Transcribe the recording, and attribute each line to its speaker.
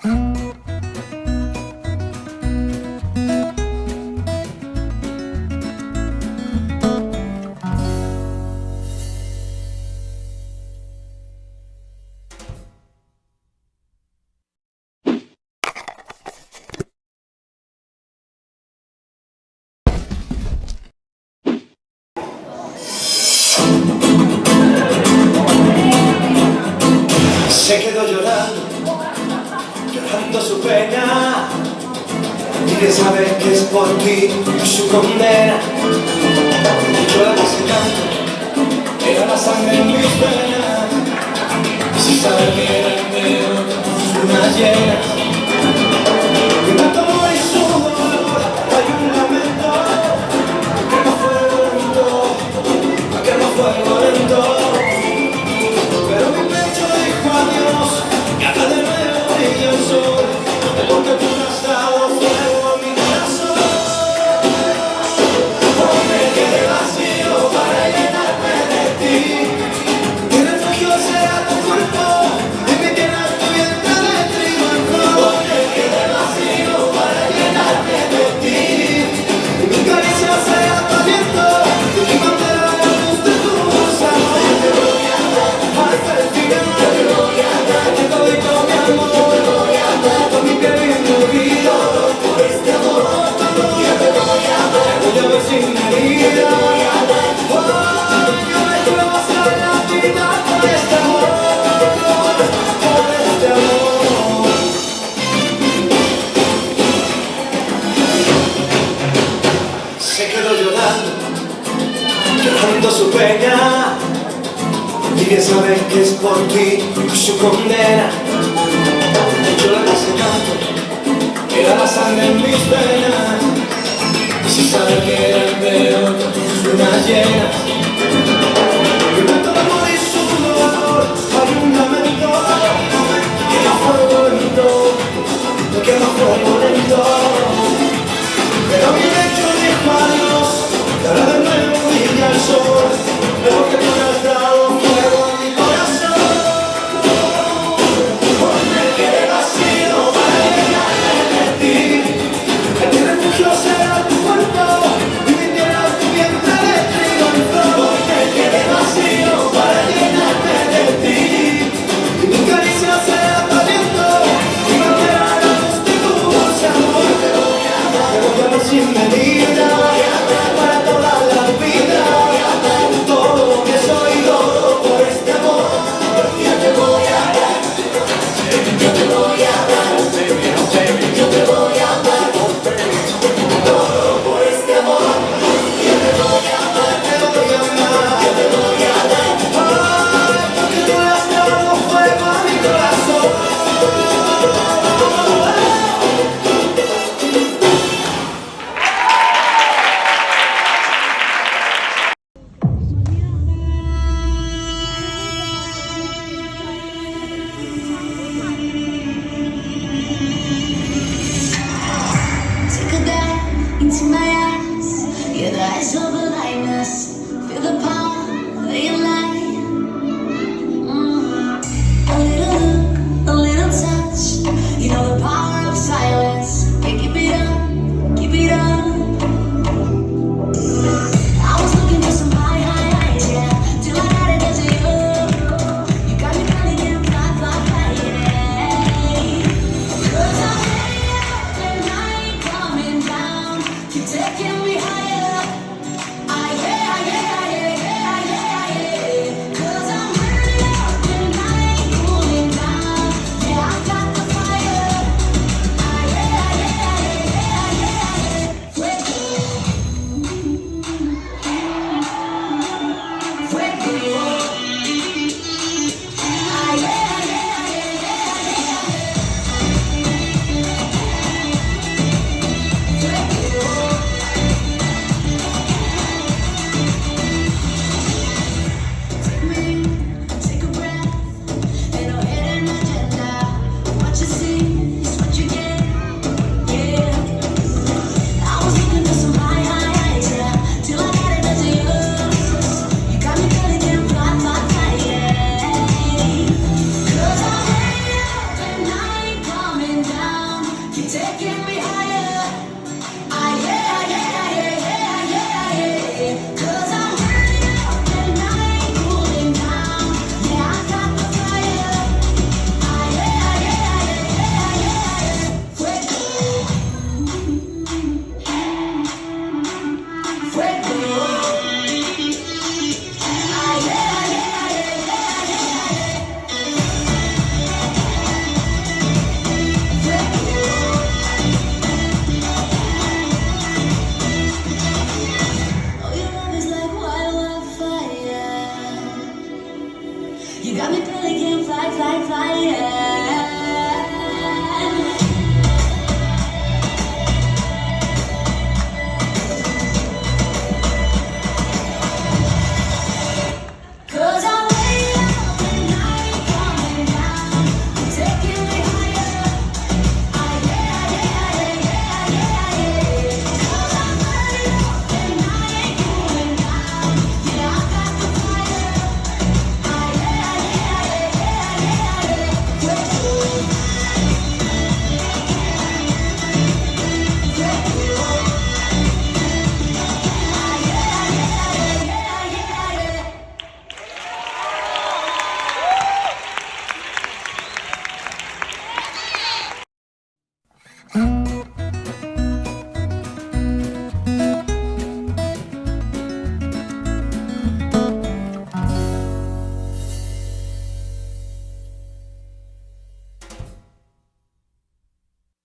Speaker 1: Se quedó llorando, llorando su pena, y de saber que es por ti su condena. Yo la quise tanto, era la sangre en mis venas, y si sabe que era el mío, sus lunas llenas. Y me tomó y su dolor, hay un lamento, que no fue lento, que no fue lento. Pero mi pecho dijo adiós, y acá de nuevo brilla el sol, porque tú me has dado fuego a mi corazón. Hoy me quedé vacío para llenarme de ti, mi refugio será tu cuerpo, y mi tierra tu vientre de trigo. Hoy me quedé vacío para llenarme de ti, y mi caricia será tu aliento, y mi bandera la luz de tu sabor. Hasta el final te voy a dar, te doy todo mi amor, te voy a dar todo mi piel y mi vida, por este amor, yo te voy a dar, te voy a ver sin medida, oh, yo me quiero pasar la vida por este amor, por este amor. Se quedó llorando, llorando su pena, y bien saber que es por ti su condena. Yo la quise tanto, era la sangre en mis venas, y si sabe que era el peor, sus lunas llenas.